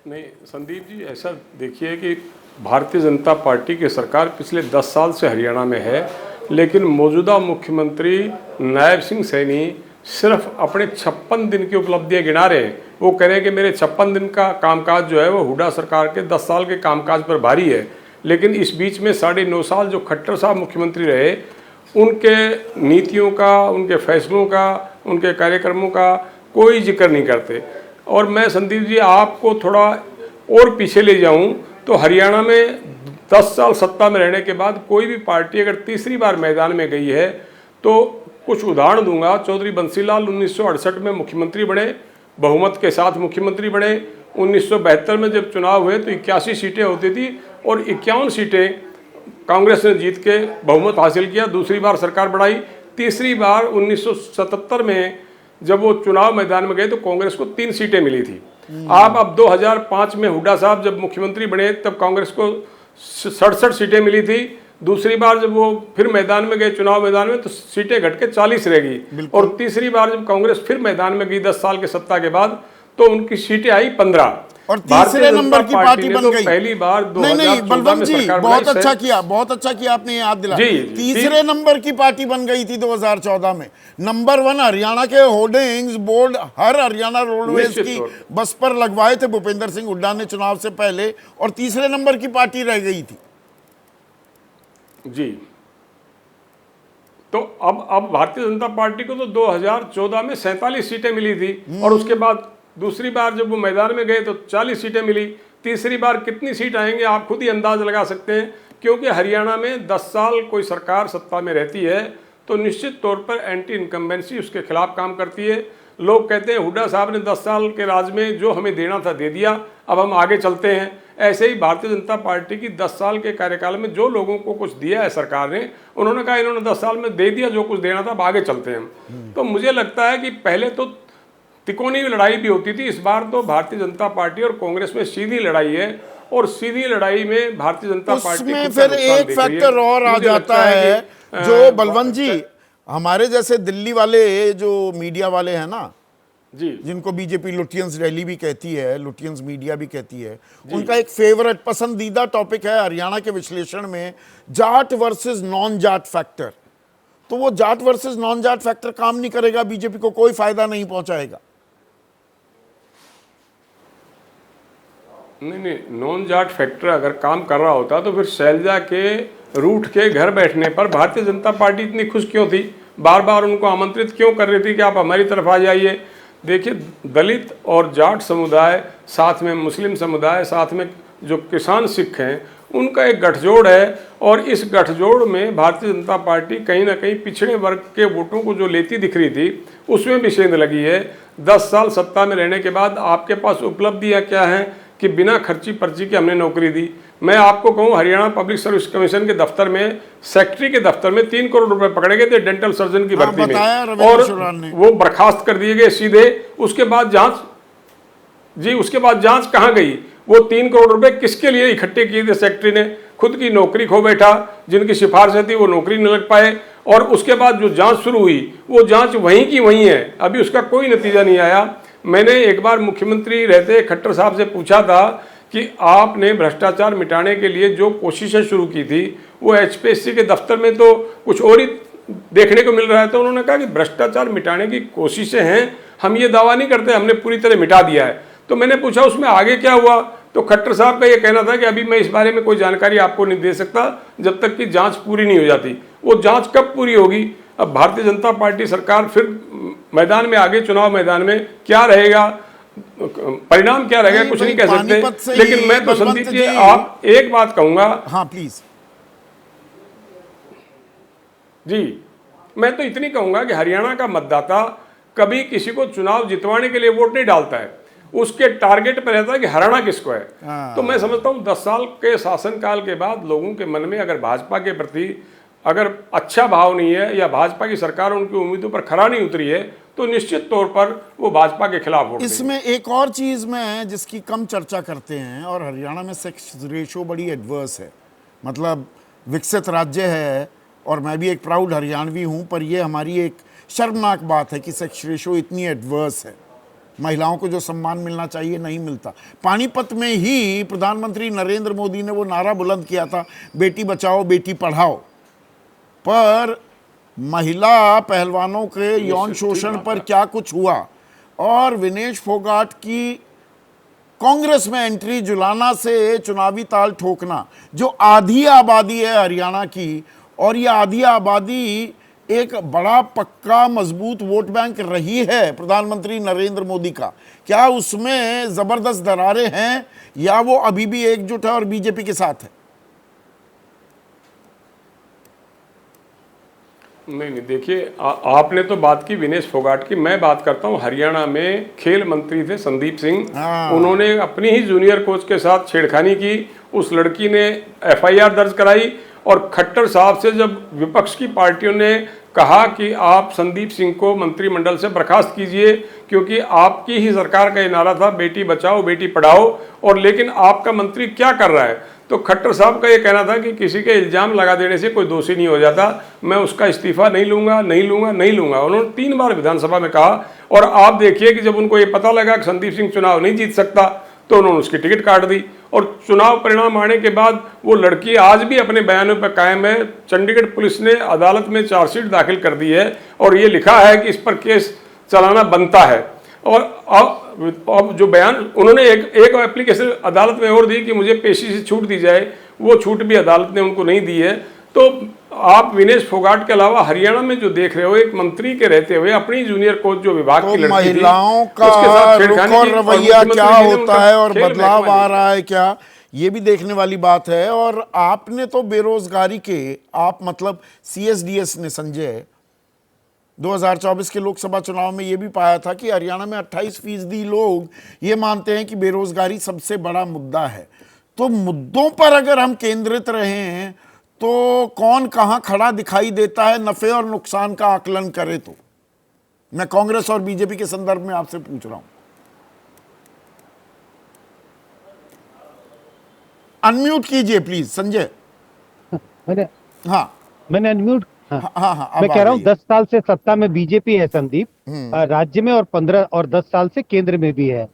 नहीं संदीप जी, ऐसा देखिए कि भारतीय जनता पार्टी की सरकार पिछले 10 साल से हरियाणा में है, लेकिन मौजूदा मुख्यमंत्री नायब सिंह सैनी सिर्फ अपने 56 दिन की उपलब्धियां गिना रहे हैं। वो कह रहे हैं कि मेरे 56 दिन का कामकाज जो है वो हुड्डा सरकार के 10 साल के कामकाज पर भारी है। लेकिन इस बीच में 9.5 साल जो खट्टर साहब मुख्यमंत्री रहे, उनके नीतियों का, उनके फैसलों का, उनके कार्यक्रमों का कोई जिक्र नहीं करते। और मैं संदीप जी आपको थोड़ा और पीछे ले जाऊं तो हरियाणा में 10 साल सत्ता में रहने के बाद कोई भी पार्टी अगर तीसरी बार मैदान में गई है तो कुछ उदाहरण दूंगा। चौधरी बंसीलाल 1968 में मुख्यमंत्री बने, बहुमत के साथ मुख्यमंत्री बने। 1972 में जब चुनाव हुए तो 81 सीटें होती थी और 51 सीटें कांग्रेस ने जीत के बहुमत हासिल किया, दूसरी बार सरकार बढ़ाई। तीसरी बार 1977 में जब वो चुनाव मैदान में गए तो कांग्रेस को 3 सीटें मिली थी। आप अब 2005 में हुड्डा साहब जब मुख्यमंत्री बने तब कांग्रेस को 67 सीटें मिली थी। दूसरी बार जब वो फिर मैदान में गए चुनाव मैदान में तो सीटें घट के 40 रह गई। और तीसरी बार जब कांग्रेस फिर मैदान में गई 10 साल के सत्ता के बाद तो उनकी सीटें आई 15 और तीसरे नंबर की पार्टी बन गई। पहली बार 2014 नहीं बलवंत जी, बहुत अच्छा किया आपने याद दिला। तीसरे नंबर की पार्टी बन गई थी 2014 में। नंबर 1 हरियाणा के होर्डिंग्स बोर्ड हर हरियाणा रोडवेज की बस पर लगवाए थे भूपेंद्र सिंह हुड्डा ने चुनाव से पहले, और तीसरे नंबर की पार्टी रह गई थी जी। तो अब भारतीय जनता पार्टी को तो 2014 में 47 सीटें मिली थी और उसके बाद दूसरी बार जब वो मैदान में गए तो 40 सीटें मिली। तीसरी बार कितनी सीट आएंगे आप खुद ही अंदाज लगा सकते हैं, क्योंकि हरियाणा में 10 साल कोई सरकार सत्ता में रहती है तो निश्चित तौर पर एंटी इनकम्बेंसी उसके खिलाफ काम करती है। लोग कहते हैं हुड्डा साहब ने 10 साल के राज में जो हमें देना था दे दिया, अब हम आगे चलते हैं। ऐसे ही भारतीय जनता पार्टी की 10 साल के कार्यकाल में जो लोगों को कुछ दिया है सरकार ने, उन्होंने कहा इन्होंने 10 साल में दे दिया जो कुछ देना था, अब आगे चलते हैं। तो मुझे लगता है कि पहले तो तिकोनी लड़ाई भी होती थी, इस बार तो भारतीय जनता पार्टी और कांग्रेस में सीधी लड़ाई है और सीधी लड़ाई में भारतीय जनता पार्टी में फिर एक फैक्टर और आ जाता है जो बलवंत जी, हमारे जैसे दिल्ली वाले जो मीडिया वाले हैं ना जी, जिनको बीजेपी लुटियंस रैली भी कहती है, लुटियंस मीडिया भी कहती है, उनका एक फेवरेट पसंदीदा टॉपिक है हरियाणा के विश्लेषण में Jat versus non Jat factor. तो वो Jat versus non Jat factor काम नहीं करेगा, बीजेपी को कोई फायदा नहीं पहुंचाएगा। नहीं, नॉन जाट फैक्टर अगर काम कर रहा होता तो फिर शैलजा के रूठ के घर बैठने पर भारतीय जनता पार्टी इतनी खुश क्यों थी, बार बार उनको आमंत्रित क्यों कर रही थी कि आप हमारी तरफ आ जाइए। देखिए, दलित और जाट समुदाय, साथ में मुस्लिम समुदाय, साथ में जो किसान सिख हैं, उनका एक गठजोड़ है और इस गठजोड़ में भारतीय जनता पार्टी कहीं ना कहीं पिछड़े वर्ग के वोटों को जो लेती दिख रही थी उसमें भी सेंध लगी है। 10 साल सत्ता में रहने के बाद आपके पास उपलब्धियां क्या हैं कि बिना खर्ची पर्ची के हमने नौकरी दी। मैं आपको कहूं, हरियाणा पब्लिक सर्विस कमीशन के दफ्तर में, सेक्रेटरी के दफ्तर में 3 करोड़ रुपए पकड़े गए थे डेंटल सर्जन की भर्ती में, और वो बर्खास्त कर दिए गए सीधे। उसके बाद जांच कहां गई? वो 3 करोड़ रुपए किसके लिए इकट्ठे किए थे सेक्रेटरी ने? खुद की नौकरी खो बैठा, जिनकी सिफारिशें थी वो नौकरी न लग पाए, और उसके बाद जो जांच शुरू हुई वो जांच वहीं की वहीं है, अभी उसका कोई नतीजा नहीं आया। मैंने एक बार मुख्यमंत्री रहते खट्टर साहब से पूछा था कि आपने भ्रष्टाचार मिटाने के लिए जो कोशिशें शुरू की थी वो एचपीएससी के दफ्तर में तो कुछ और ही देखने को मिल रहा है। तो उन्होंने कहा कि भ्रष्टाचार मिटाने की कोशिशें हैं, हम ये दावा नहीं करते हमने पूरी तरह मिटा दिया है। तो मैंने पूछा उसमें आगे क्या हुआ, तो खट्टर साहब का ये कहना था कि अभी मैं इस बारे में कोई जानकारी आपको नहीं दे सकता जब तक कि जांच पूरी नहीं हो जाती। वो जांच कब पूरी होगी? अब भारतीय जनता पार्टी सरकार फिर मैदान में आगे, चुनाव मैदान में क्या रहेगा, परिणाम क्या रहेगा, कुछ नहीं कह सकते। लेकिन मैं तो संदीप जी आप एक बात कहूंगा, हाँ प्लीज जी, मैं तो इतनी कहूंगा कि हरियाणा का मतदाता कभी किसी को चुनाव जितवाने के लिए वोट नहीं डालता है, उसके टारगेट पे रहता है कि हराना किसको है। तो मैं समझता हूँ 10 साल के शासनकाल के बाद लोगों के मन में अगर भाजपा के प्रति अगर अच्छा भाव नहीं है या भाजपा की सरकार उनकी उम्मीदों पर खरा नहीं उतरी है तो निश्चित तौर पर वो भाजपा के खिलाफ वोट देंगे। इसमें एक और चीज में जिसकी कम चर्चा करते हैं, और हरियाणा में सेक्स रेशो बड़ी एडवर्स है, मतलब विकसित राज्य है और मैं भी एक प्राउड हरियाणवी हूं, पर यह हमारी एक शर्मनाक बात है कि सेक्स रेशो इतनी एडवर्स है। महिलाओं को जो सम्मान मिलना चाहिए नहीं मिलता। पानीपत में ही प्रधानमंत्री नरेंद्र मोदी ने वो नारा बुलंद किया था, बेटी बचाओ बेटी पढ़ाओ, पर महिला पहलवानों के यौन शोषण पर क्या कुछ हुआ। और विनेश फोगाट की कांग्रेस में एंट्री, जुलाना से चुनावी ताल ठोकना, जो आधी आबादी है हरियाणा की, और ये आधी आबादी एक बड़ा पक्का मजबूत वोट बैंक रही है प्रधानमंत्री नरेंद्र मोदी का, क्या उसमें जबरदस्त दरारें हैं या वो अभी भी एकजुट है और बीजेपी के साथ है? नहीं, देखिए आपने तो बात की विनेश फोगाट की, मैं बात करता हूं हरियाणा में खेल मंत्री थे संदीप सिंह। उन्होंने अपनी ही जूनियर कोच के साथ छेड़खानी की, उस लड़की ने एफआईआर दर्ज कराई, और खट्टर साहब से जब विपक्ष की पार्टियों ने कहा कि आप संदीप सिंह को मंत्रिमंडल से बर्खास्त कीजिए क्योंकि आपकी ही सरकार का ये नारा था बेटी बचाओ बेटी पढ़ाओ, और लेकिन आपका मंत्री क्या कर रहा है, तो खट्टर साहब का ये कहना था कि किसी के इल्जाम लगा देने से कोई दोषी नहीं हो जाता, मैं उसका इस्तीफा नहीं लूंगा नहीं लूंगा नहीं लूंगा। उन्होंने 3 बार विधानसभा में कहा, और आप देखिए कि जब उनको ये पता लगा कि संदीप सिंह चुनाव नहीं जीत सकता तो उन्होंने उसकी टिकट काट दी, और चुनाव परिणाम आने के बाद वो लड़की आज भी अपने बयानों पर कायम है। चंडीगढ़ पुलिस ने अदालत में चार्जशीट दाखिल कर दी है और ये लिखा है कि इस पर केस चलाना बनता है। और अब जो बयान उन्होंने एक एप्लीकेशन अदालत में और दी कि मुझे पेशी से छूट दी जाए, वो छूट भी अदालत ने उनको नहीं दी है। तो आप विनेश फोगाट के अलावा हरियाणा में जो देख रहे हो, एक मंत्री के रहते हुए अपनी जूनियर कोच जो विभाग की लड़की थी, महिलाओं का उसके साथ छेड़खानी रुख और की, और रवैया मुख्यमंत्री क्या जी ने होता उनका है और खेल बदलाव महकमा आ रहा है क्या, ये भी देखने वाली बात है। और आपने तो बेरोजगारी के, आप मतलब सीएसडीएस ने संजय 2024 के लोकसभा चुनाव में ये भी पाया था कि हरियाणा में 28% लोग ये मानते हैं कि बेरोजगारी सबसे बड़ा मुद्दा है। तो मुद्दों पर अगर हम केंद्रित रहें तो कौन कहां खड़ा दिखाई देता है, नफे और नुकसान का आकलन करें तो? मैं कांग्रेस और बीजेपी के संदर्भ में आपसे पूछ रहा हूं। अनम्यूट कीजिए प्लीज संजय। मैंने अनम्यूट। हाँ, मैं कह रहा हूँ 10 साल से सत्ता में बीजेपी है संदीप, राज्य में, और 15 और 10 साल से केंद्र में भी है।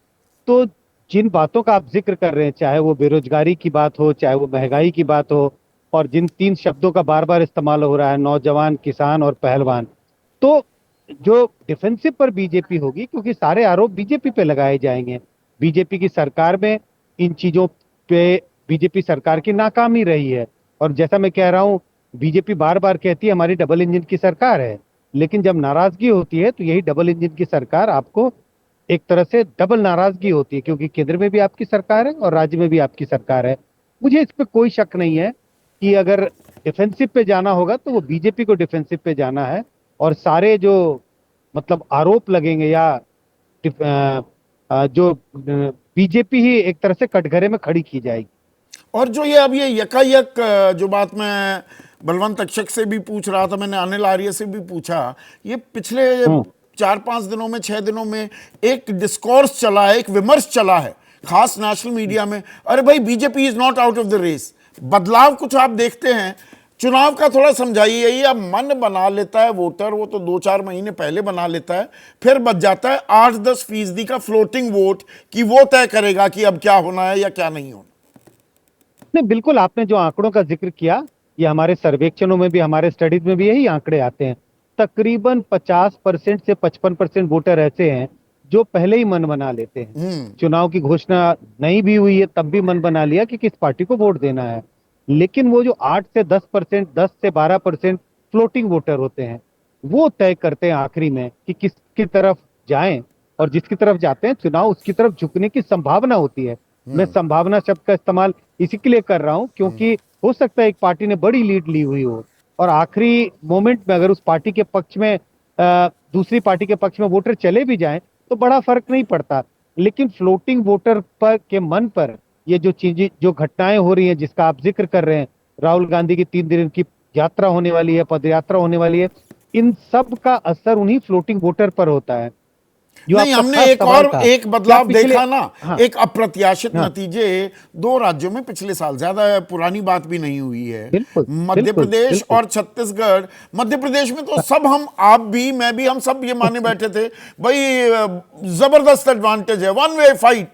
तो जिन बातों का आप जिक्र कर रहे हैं, चाहे वो बेरोजगारी की बात हो, चाहे वो महंगाई की बात हो, और जिन 3 शब्दों का बार बार इस्तेमाल हो रहा है, नौजवान, किसान और पहलवान, तो जो डिफेंसिव पर बीजेपी होगी, क्योंकि सारे आरोप बीजेपी पे लगाए जाएंगे। बीजेपी की सरकार में इन चीजों पे बीजेपी सरकार की नाकामी रही है। और जैसा मैं कह रहा हूँ, बीजेपी बार बार कहती है हमारी डबल इंजन की सरकार है, लेकिन जब नाराजगी होती है तो यही डबल इंजन की सरकार आपको एक तरह से डबल नाराजगी होती है, क्योंकि केंद्र में भी आपकी सरकार है और राज्य में भी आपकी सरकार है। मुझे इस पे कोई शक नहीं है कि अगर डिफेंसिव पे जाना होगा तो वो बीजेपी को डिफेंसिव पे जाना है, और सारे जो मतलब आरोप लगेंगे या जो बीजेपी ही एक तरह से कटघरे में खड़ी की जाएगी। और जो ये अब ये यकायक जो बात मैं बलवंत अक्षक से भी पूछ रहा था, मैंने अनिल आर्य से भी पूछा, ये पिछले 4-5 दिनों में 6 दिनों में एक डिस्कोर्स चला है, एक विमर्श चला है खास नेशनल मीडिया में, अरे भाई BJP is not out of the race. बदलाव कुछ आप देखते हैं? चुनाव का थोड़ा समझाइए। ये अब मन बना लेता है वोटर, वो तो 2-4 महीने पहले बना लेता है, फिर बच जाता है 8-10% का फ्लोटिंग वोट कि वो तय करेगा कि अब क्या होना है या क्या नहीं होना। नहीं, बिल्कुल, आपने जो आंकड़ों का जिक्र किया, ये हमारे सर्वेक्षणों में भी, हमारे स्टडीज में भी यही आंकड़े आते हैं। तकरीबन 50% से 55% वोटर ऐसे हैं जो पहले ही मन बना लेते हैं। चुनाव की घोषणा नहीं भी हुई है तब भी मन बना लिया कि किस पार्टी को वोट देना है। लेकिन वो जो 8 से 10%, 10 से 12% फ्लोटिंग वोटर होते हैं, वो तय करते हैं आखिरी में कि किसकी तरफ जाएं, और जिसकी तरफ जाते हैं चुनाव उसकी तरफ झुकने की संभावना होती है। मैं संभावना शब्द का इस्तेमाल इसी के लिए कर रहा हूं क्योंकि हो सकता है एक पार्टी ने बड़ी लीड ली हुई हो और आखिरी मोमेंट में अगर उस पार्टी के पक्ष में दूसरी पार्टी के पक्ष में वोटर चले भी जाएं तो बड़ा फर्क नहीं पड़ता। लेकिन फ्लोटिंग वोटर पर के मन पर ये जो चीजें, जो घटनाएं हो रही हैं, जिसका आप जिक्र कर रहे हैं, राहुल गांधी की 3 दिन की यात्रा होने वाली है, पद यात्रा होने वाली है, इन सब का असर उन्हीं फ्लोटिंग वोटर पर होता है। जो नहीं, आपका हमने खास एक सवाल और था, एक क्या बदलाव पिछले- देखा ना, हाँ, एक अप्रत्याशित हाँ। नतीजे 2 राज्यों में पिछले साल, ज्यादा पुरानी बात भी नहीं हुई है, बिल्कुल, मध्य बिल्कुल, प्रदेश बिल्कुल। और छत्तीसगढ़। मध्य प्रदेश में तो सब, हम, आप भी, मैं भी, हम सब ये माने बैठे थे भाई जबरदस्त एडवांटेज है, वन वे फाइट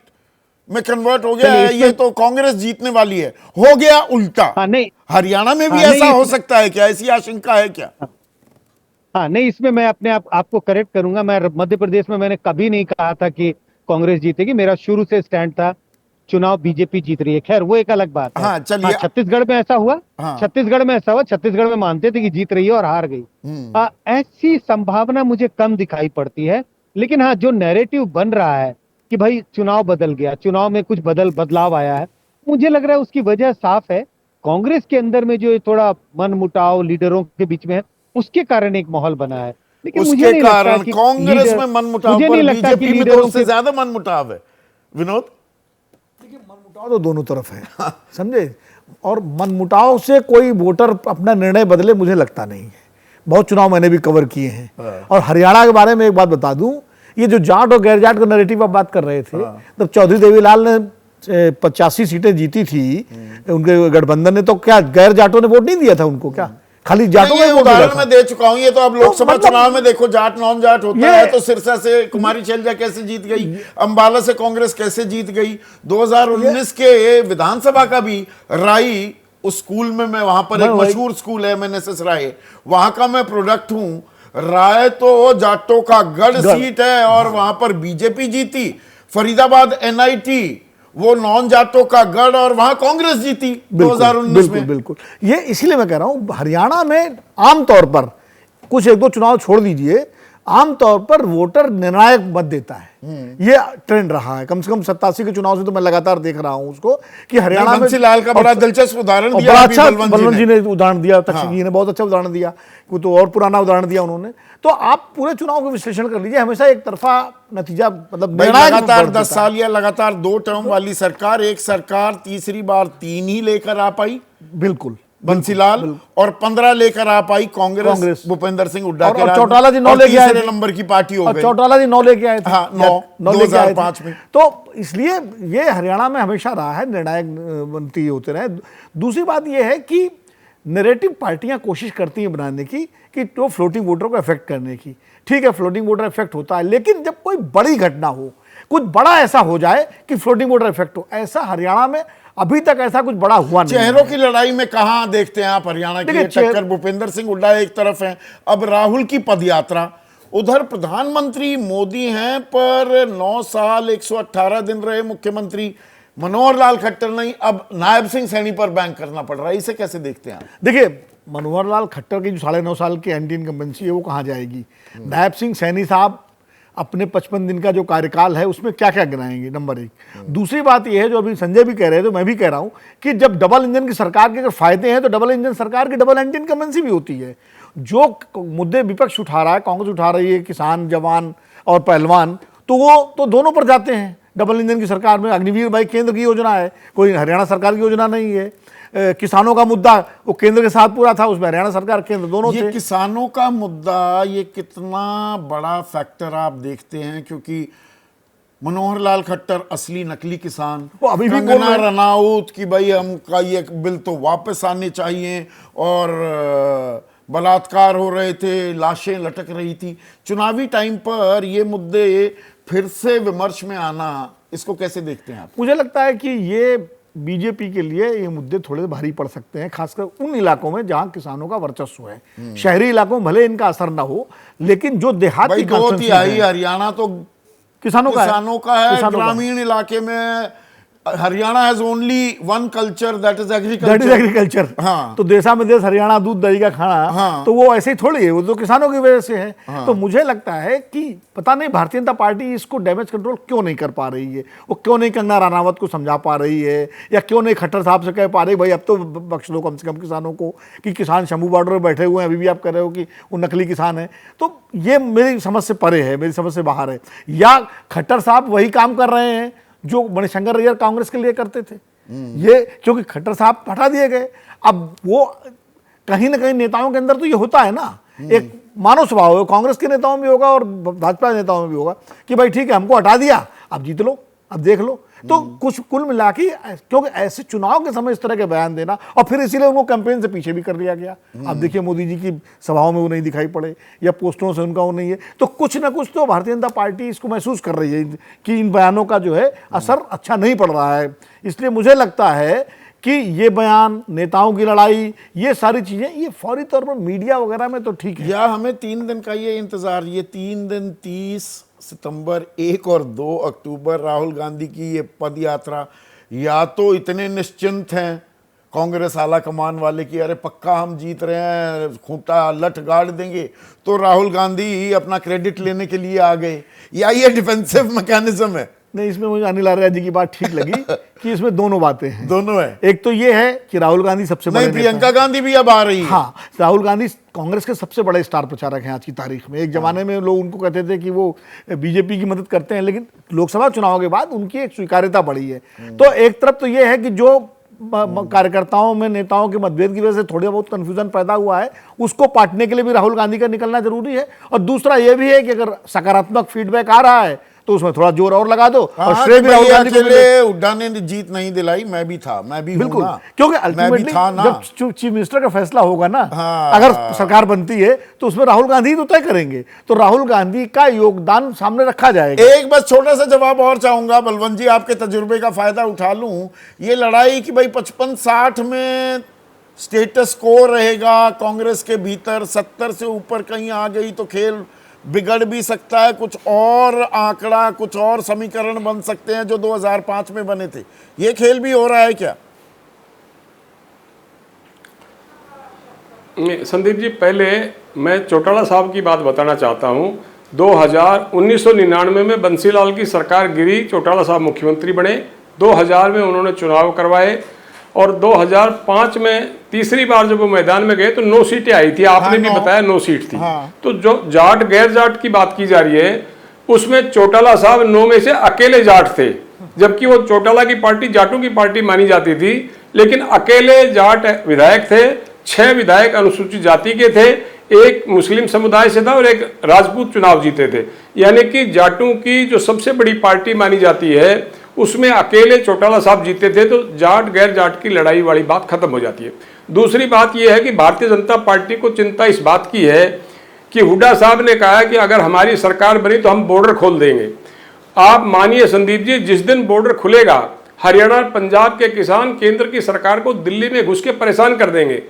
में कन्वर्ट हो गया चलिए, है, ये तो कांग्रेस जीतने वाली है। हो गया उल्टा। हाँ, नहीं, हरियाणा में भी हाँ, ऐसा नहीं, हो सकता है क्या? ऐसी आशंका है क्या? हाँ, नहीं, इसमें मैं अपने आपको करेक्ट करूंगा। मैं मध्य प्रदेश में मैंने कभी नहीं कहा था कि कांग्रेस जीतेगी। मेरा शुरू से स्टैंड था चुनाव बीजेपी जीत रही है। खैर, वो एक अलग बात है। हाँ, चलिए। छत्तीसगढ़ में ऐसा हुआ। हाँ। छत्तीसगढ़ में ऐसा हुआ, छत्तीसगढ़ में मानते थे कि जीत रही है और हार गई। ऐसी संभावना मुझे कम दिखाई पड़ती है। लेकिन हाँ, जो नैरेटिव बन रहा है कि भाई चुनाव बदल गया, चुनाव में कुछ बदलाव आया है, मुझे लग रहा है उसकी वजह साफ है, कांग्रेस के अंदर में जो थोड़ा मनमुटाव लीडरों के बीच में है, उसके कारण एक माहौल बना है। लेकिन मुझे उसके नहीं लगता कारण कि कांग्रेस में मनमुटाव मुझे पर नहीं लगता कि बीजेपी में तो लीडरों उससे के ज्यादा मनमुटाव है। विनोद, मनमुटाव तो दोनों तरफ है, समझे, और मनमुटाव से कोई वोटर अपना निर्णय बदले, मुझे लगता नहीं है। बहुत चुनाव मैंने भी कवर किए हैं। और हरियाणा के बारे में एक बात बता दूं, ये जो जाट और गैर जाट का नैरेटिव आप बात कर रहे थे, तब चौधरी देवीलाल ने 85 सीटें जीती थी उनके गठबंधन ने, तो क्या गैर जाटों ने वोट नहीं दिया था उनको? क्या खाली जाटों ये ने वोट दिया उदाहरण था? मैं दे चुका हूं। ये तो अब लोकसभा मतलब- चुनाव में देखो, जाट नॉन जाट होता ये- है तो सिरसा से कुमारी शैलजा कैसे जीत गई, अंबाला से कांग्रेस कैसे जीत गई। 2019 के विधानसभा का भी राई, उस स्कूल में मैं, वहां पर एक मशहूर स्कूल है MNSS राय, वहां का मैं प्रोडक्ट हूं। राय तो जाटों का गढ़ सीट है और वहां पर बीजेपी जीती। फरीदाबाद NIT वो नॉन जाटों का गढ़ और वहां कांग्रेस जीती 2019 बिल्कुल में। बिल्कुल। ये इसीलिए मैं कह रहा हूं, हरियाणा में आमतौर पर, कुछ एक दो चुनाव छोड़ दीजिए, आमतौर पर वोटर निर्णायक मत देता है। ये ट्रेंड रहा है, कम से कम 87 के चुनाव से तो मैं लगातार देख रहा हूं उसको, कि हरियाणा में बंसीलाल का बड़ा दिलचस्प उदाहरण और दिया बड़ा अभी अच्छा बलवंत जी ने उदाहरण दिया, तक्षक जी ने बहुत अच्छा उदाहरण दिया, वो तो और पुराना उदाहरण दिया उन्होंने। तो आप पूरे चुनाव का विश्लेषण कर लीजिए, हमेशा एक तरफा नतीजा, मतलब भाई निर्णायक लगातार वोट 10 देता है। साल या लगातार 2 टर्म वाली सरकार, एक सरकार तीसरी बार 3 ही लेकर आ पाई बिल्कुल, बंसीलाल, और 15 लेकर आ पाई कांग्रेस भूपेंद्र सिंह हुड्डा के और राज चौटाला जी में, 9 और लेके आए तीसरे थे। नंबर की पार्टी हो और गई। चौटाला जी 9 लेके आए थे। हाँ, 9 लेके आए थे। 2005 में। तो इसलिए ये हरियाणा में हमेशा रहा है, निर्णायक बनती होते रहे। दूसरी बात ये है कि नैरेटिव पार्टियां कोशिश करती हैं बनाने की कि तो फ्लोटिंग वोटर को अफेक्ट करने की। ठीक है, फ्लोटिंग वोटर अफेक्ट होता है, लेकिन जब कोई बड़ी घटना हो, कुछ बड़ा ऐसा हो जाए कि फ्लोटिंग वोटर इफेक्ट हो, ऐसा हरियाणा में अभी तक ऐसा कुछ बड़ा हुआ नहीं। चेहरों की लड़ाई में कहां देखते हैं आप हरियाणा की? देखिए, टक्कर भूपेंद्र सिंह हुड्डा एक तरफ है, अब राहुल की पदयात्रा, उधर प्रधानमंत्री मोदी हैं, पर 9 साल 118 दिन रहे मुख्यमंत्री। मनोहर लाल खट्टर नहीं, अब नायब सिंह सैनी पर बैंक करना पड़ रहा है। इसे कैसे देखते हैं आप? देखिए, मनोहर लाल खट्टर की जो 9.5 साल की एंटी इनकम्बेंसी है वो कहाँ जाएगी? नायब सिंह सैनी साहब अपने 55 दिन का जो कार्यकाल है उसमें क्या क्या गिनाएंगे, नंबर 1। दूसरी बात यह है, जो अभी संजय भी कह रहे थे, तो मैं भी कह रहा हूं कि जब डबल इंजन की सरकार के अगर फायदे हैं तो डबल इंजन सरकार की डबल एंटी इनकम्बेंसी भी होती है। जो मुद्दे विपक्ष उठा रहा है, कांग्रेस उठा रही है, किसान, जवान और पहलवान, तो वो तो दोनों पर जाते हैं। डबल इंजन की सरकार में अग्निवीर भाई केंद्र की योजना है, कोई हरियाणा सरकार की योजना नहीं है। किसानों का मुद्दा वो केंद्र के साथ पूरा था, उसमें हरियाणा सरकार केंद्र दोनों थे। ये किसानों का मुद्दा, ये कितना बड़ा फैक्टर आप देखते हैं? क्योंकि मनोहर लाल खट्टर असली नकली किसान, वो अभी भी बोल कंगना रहे हैं। रनाउत कि भाई हमका ये बिल तो वापस आने चाहिए, और बलात्कार हो रहे थे, लाशें लटक रही थी। चुनावी टाइम पर ये मुद्दे फिर से विमर्श में आना, इसको कैसे देखते हैं आप? मुझे लगता है कि ये बीजेपी के लिए ये मुद्दे थोड़े भारी पड़ सकते हैं, खासकर उन इलाकों में जहां किसानों का वर्चस्व है। शहरी इलाकों में भले इनका असर ना हो, लेकिन जो देहात भाई की 2/3 constituencies हैं, हरियाणा तो किसानों का है, किसानों का है। किसानों का है। ग्रामीण इलाके में Haryana has only one culture that is that is agriculture. Agriculture. हाँ। तो देशा में देश हरियाणा दूध दही का खाना, हाँ। तो वो ऐसे ही थोड़ी है, वो तो किसानों की वजह से है। तो मुझे लगता है कि पता नहीं भारतीय जनता पार्टी इसको डैमेज कंट्रोल क्यों नहीं कर पा रही है, वो क्यों नहीं कंगना रनावत को समझा पा रही है, या क्यों नहीं खट्टर साहब से कह पा रही भाई अब तो बख्श दो कम से कम किसानों को, कि किसान शंभू बॉर्डर में बैठे हुए हैं, अभी भी आप कह रहे हो कि वो नकली किसान है। तो ये मेरी समझ से परे है, मेरी समझ से बाहर है। या खट्टर साहब वही काम कर रहे हैं जो मणिशंकर अय्यर कांग्रेस के लिए करते थे, ये क्योंकि खट्टर साहब हटा दिए गए, अब वो कहीं ना कहीं नेताओं के अंदर तो ये होता है ना, एक मानव स्वभाव है, कांग्रेस के नेताओं में भी होगा और भाजपा के नेताओं में भी होगा कि भाई ठीक है हमको हटा दिया, अब जीत लो, अब देख लो। तो कुछ कुल मिला के, क्योंकि ऐसे चुनाव के समय इस तरह के बयान देना, और फिर इसीलिए उनको कैंपेन से पीछे भी कर लिया गया। अब देखिए मोदी जी की सभाओं में वो नहीं दिखाई पड़े, या पोस्टरों से उनका वो नहीं है। तो कुछ ना कुछ तो भारतीय जनता पार्टी इसको महसूस कर रही है कि इन बयानों का जो है असर अच्छा नहीं पड़ रहा है। इसलिए मुझे लगता है कि ये बयान, नेताओं की लड़ाई, ये सारी चीजें ये फौरी तौर पर मीडिया वगैरह में तो ठीक है। या हमें 3 दिन का ये इंतजार, ये 3 दिन 30 सितंबर, 1 और 2 अक्टूबर राहुल गांधी की ये पद यात्रा, या तो इतने निश्चिंत हैं कांग्रेस आला कमान वाले कि अरे पक्का हम जीत रहे हैं, खूंटा लठ गाड़ देंगे, तो राहुल गांधी अपना क्रेडिट लेने के लिए आ गए, या ये डिफेंसिव मैकेनिज्म है। नहीं, इसमें मुझे अनिल आर्या जी की बात ठीक लगी कि इसमें दोनों बातें हैं। दोनों है। एक तो ये है कि राहुल गांधी सबसे बड़े नहीं, प्रियंका गांधी भी अब आ रही है। हाँ, राहुल गांधी कांग्रेस के सबसे बड़े स्टार प्रचारक हैं आज की तारीख में। एक जमाने में लोग उनको कहते थे कि वो बीजेपी की मदद करते हैं, लेकिन लोकसभा चुनाव के बाद उनकी एक स्वीकार्यता बढ़ी है। तो एक तरफ तो ये है कि जो कार्यकर्ताओं में, नेताओं के मतभेद की वजह से थोड़ा बहुत कंफ्यूजन पैदा हुआ है, उसको पाटने के लिए भी राहुल गांधी का निकलना जरूरी है। और दूसरा ये भी है कि अगर सकारात्मक फीडबैक आ रहा है तो उसमें थोड़ा जोर और लगा दो। और श्रेय भी राहुल गांधी को मिले। हुड्डा ने जीत नहीं दिलाई, मैं भी था, मैं भी बिल्कुल, हूं ना, क्योंकि मैं भी अल्टीमेटली था ना। जब चीफ मिनिस्टर का फैसला होगा ना, हाँ। अगर सरकार बनती है तो उसमें राहुल गांधी तो तय करेंगे, तो राहुल गांधी का योगदान सामने रखा जाएगा। एक बस छोटा सा जवाब और चाहूंगा, बलवंत जी आपके तजुर्बे का फायदा उठा लूं। ये लड़ाई कि भाई 55-60 में स्टेटस को रहेगा कांग्रेस के भीतर, 70 से ऊपर कहीं आ गई तो खेल बिगड़ भी सकता है, कुछ और आंकड़ा, कुछ और समीकरण बन सकते हैं जो 2005 में बने थे। ये खेल भी हो रहा है क्या? संदीप जी, पहले मैं चौटाला साहब की बात बताना चाहता हूं। 1999 में बंसीलाल की सरकार गिरी, चौटाला साहब मुख्यमंत्री बने। 2000 में उन्होंने चुनाव करवाए, और 2005 में तीसरी बार जब वो मैदान में गए तो 9 सीटें आई थी। आपने भी बताया 9 सीट थी। तो जो जाट गैर जाट की बात की जा रही है, उसमें चौटाला साहब 9 में से अकेले जाट थे, जबकि वो चौटाला की पार्टी जाटों की पार्टी मानी जाती थी, लेकिन अकेले जाट विधायक थे। 6 विधायक अनुसूचित जाति के थे, एक मुस्लिम समुदाय से था और एक राजपूत चुनाव जीते थे। यानी कि जाटों की जो सबसे बड़ी पार्टी मानी जाती है, उसमें अकेले चौटाला साहब जीते थे। तो जाट गैर जाट की लड़ाई वाली बात खत्म हो जाती है। दूसरी बात यह है कि भारतीय जनता पार्टी को चिंता इस बात की है कि हुड्डा साहब ने कहा कि अगर हमारी सरकार बनी तो हम बॉर्डर खोल देंगे। आप मानिए संदीप जी, जिस दिन बॉर्डर खुलेगा, हरियाणा पंजाब के किसान केंद्र की सरकार को दिल्ली में घुस के परेशान कर देंगे।